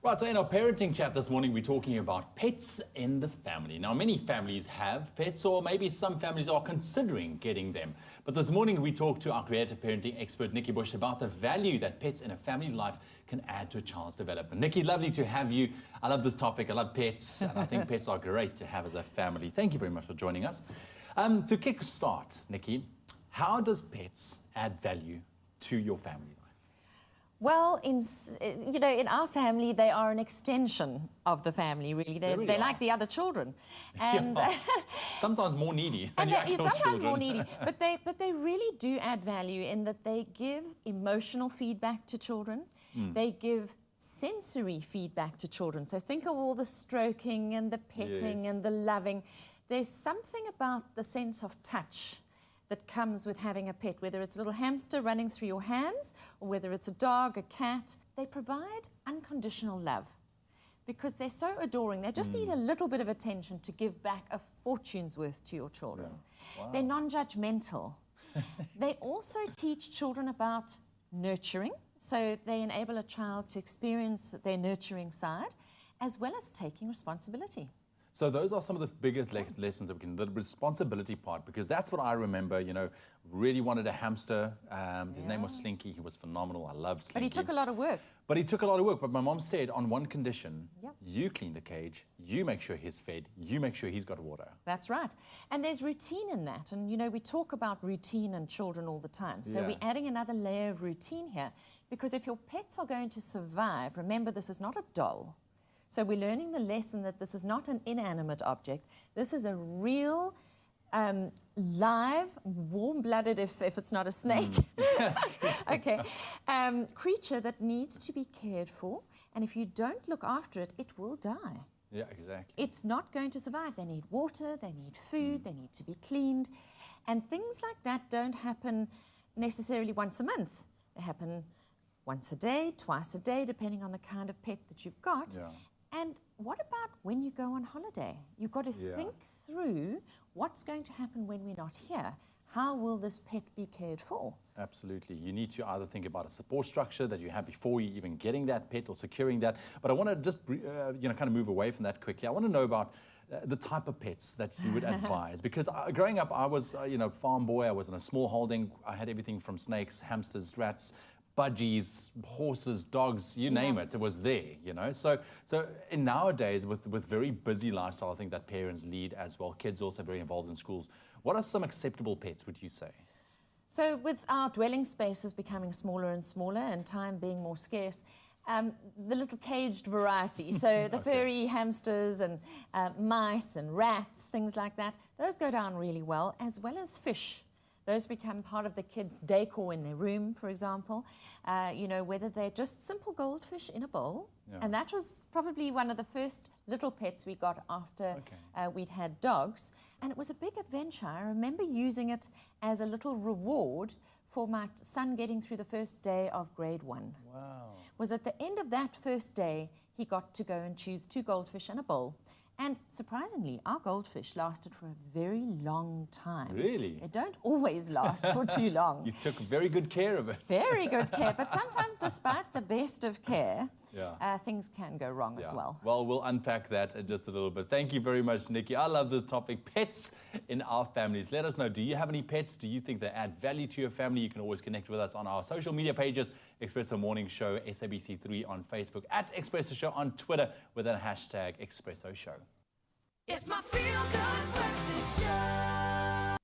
Right, so in our parenting chat this morning, we're talking about pets in the family. Now, many families have pets, or maybe some families are considering getting them. But this morning, we talked to our creative parenting expert, Nikki Bush, about the value that pets in a family life can add to a child's development. Nikki, lovely to have you. I love this topic. I love pets, and I think pets are great to have as a family. Thank you very much for joining us. To kick start, Nikki, how does pets add value to your family life? Well, in our family, they are an extension of the family, really. They're like the other children. And yeah. Sometimes more needy than your actual sometimes children. more needy. But they really do add value in that they give emotional feedback to children. They give sensory feedback to children. So think of all the stroking and the petting and the loving. There's something about the sense of touch that comes with having a pet, whether it's a little hamster running through your hands or whether it's a dog, a cat. They provide unconditional love because they're so adoring. They just need a little bit of attention to give back a fortune's worth to your children. Yeah. Wow. They're non-judgmental. They also teach children about nurturing, so they enable a child to experience their nurturing side as well as taking responsibility. So those are some of the biggest lessons that we can, the responsibility part, because that's what I remember, really wanted a hamster. His name was Slinky. He was phenomenal. I loved Slinky. But he took a lot of work. But my mom said on one condition, you clean the cage, you make sure he's fed, you make sure he's got water. That's right. And there's routine in that. And, we talk about routine and children all the time. So we're adding another layer of routine here, because if your pets are going to survive, remember, this is not a doll. So we're learning the lesson that this is not an inanimate object. This is a real, live, warm-blooded, if it's not a snake, creature that needs to be cared for. And if you don't look after it, it will die. Yeah, exactly. It's not going to survive. They need water, they need food, they need to be cleaned. And things like that don't happen necessarily once a month. They happen once a day, twice a day, depending on the kind of pet that you've got. Yeah. And what about when you go on holiday? You've got to think through what's going to happen when we're not here. How will this pet be cared for? Absolutely. You need to either think about a support structure that you have before you even getting that pet or securing that. But I want to just, kind of move away from that quickly. I want to know about the type of pets that you would advise. Because growing up, I was, farm boy. I was in a small holding. I had everything from snakes, hamsters, rats, budgies, horses, dogs, you name it, it was there, So in nowadays, with very busy lifestyle, I think that parents lead as well. Kids also very involved in schools. What are some acceptable pets, would you say? So with our dwelling spaces becoming smaller and smaller and time being more scarce, the little caged variety, so the furry hamsters and mice and rats, things like that, those go down really well, as well as fish. Those become part of the kids' decor in their room, for example. Whether they're just simple goldfish in a bowl. Yeah. And that was probably one of the first little pets we got after we'd had dogs. And it was a big adventure. I remember using it as a little reward for my son getting through the first day of grade 1. Wow. Was at the end of that first day, he got to go and choose 2 goldfish and a bowl. And surprisingly, our goldfish lasted for a very long time. Really? They don't always last for too long. You took very good care of it. Very good care. But sometimes, despite the best of care, things can go wrong as well. Well, we'll unpack that in just a little bit. Thank you very much, Nikki. I love this topic, pets in our families. Let us know, do you have any pets? Do you think they add value to your family? You can always connect with us on our social media pages, Expresso Morning Show, SABC3 on Facebook, at Expresso Show on Twitter with a hashtag Expresso Show. It's my feel-good breakfast show.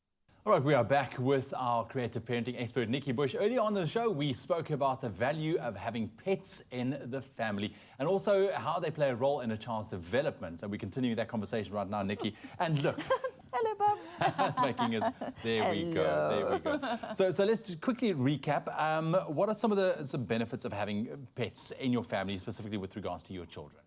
All right, we are back with our creative parenting expert, Nikki Bush. Earlier on in the show, we spoke about the value of having pets in the family and also how they play a role in a child's development. So we're continuing that conversation right now, Nikki. And look. Hello, Bob. Making us, there we go. So let's just quickly recap. What are some of the benefits of having pets in your family, specifically with regards to your children?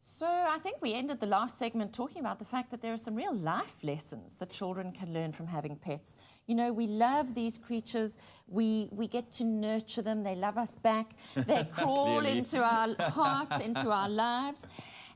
So I think we ended the last segment talking about the fact that there are some real life lessons that children can learn from having pets. We love these creatures. We get to nurture them. They love us back. They crawl into our hearts, into our lives.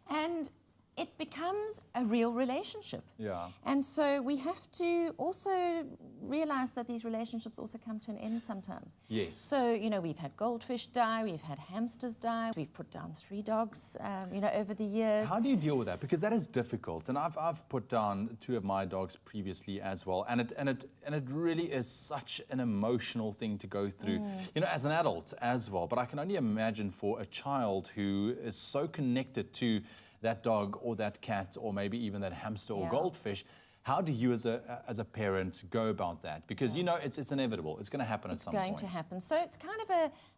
And it becomes a real relationship. Yeah. And so we have to also realize that these relationships also come to an end sometimes. Yes. So, you know, we've had goldfish die, we've had hamsters die, we've put down 3 dogs, you know, over the years. How do you deal with that? Because that is difficult. And I've put down 2 of my dogs previously as well. And it really is such an emotional thing to go through, you know, as an adult as well. But I can only imagine for a child who is so connected to that dog or that cat or maybe even that hamster or Yeah. goldfish, how do you as a parent go about that? Because you know it's inevitable. It's going to happen at some point. It's going to happen. So it's kind of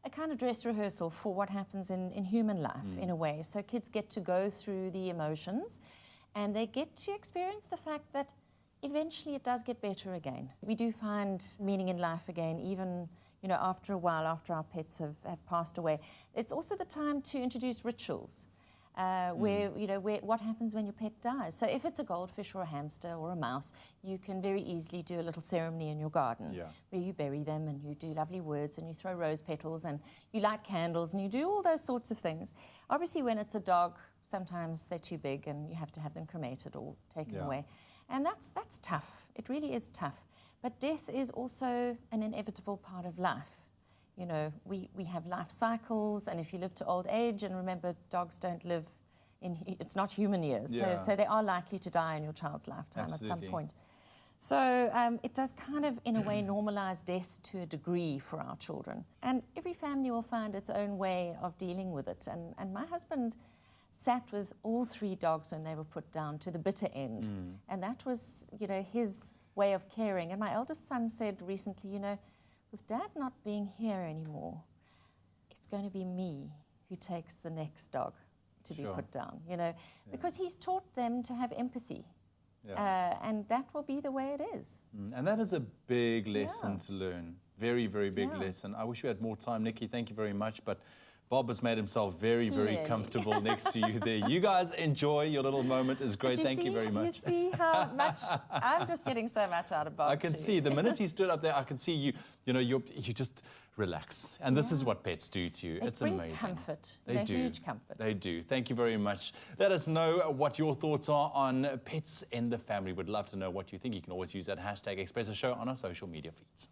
a kind of dress rehearsal for what happens in human life in a way. So kids get to go through the emotions and they get to experience the fact that eventually it does get better again. We do find meaning in life again, even, you know, after a while, after our pets have passed away. It's also the time to introduce rituals. Where, you know, what happens when your pet dies. So if it's a goldfish or a hamster or a mouse, you can very easily do a little ceremony in your garden where you bury them and you do lovely words and you throw rose petals and you light candles and you do all those sorts of things. Obviously, when it's a dog, sometimes they're too big and you have to have them cremated or taken away. And that's tough. It really is tough. But death is also an inevitable part of life. You know, we have life cycles, and if you live to old age, and remember, dogs don't live it's not human years, so they are likely to die in your child's lifetime at some point. So it does kind of, in a way, normalize death to a degree for our children. And every family will find its own way of dealing with it. And my husband sat with all 3 dogs when they were put down to the bitter end. And that was, you know, his way of caring. And my eldest son said recently, you know, with Dad not being here anymore, it's going to be me who takes the next dog to be put down, you know, because he's taught them to have empathy. And that will be the way it is. And that is a big lesson to learn. Very, very big lesson. I wish we had more time, Nikki. Thank you very much. But Bob has made himself very, very comfortable next to you there. You guys enjoy your little moment. It's great. Thank you very much. You see how much I'm just getting so much out of Bob. I can see the minute he stood up there, I can see you. You know, you just relax, and this is what pets do to you. It's amazing. Comfort. They do. Huge comfort. They do. Thank you very much. Let us know what your thoughts are on pets in the family. We'd love to know what you think. You can always use that hashtag Expresso Show on our social media feeds.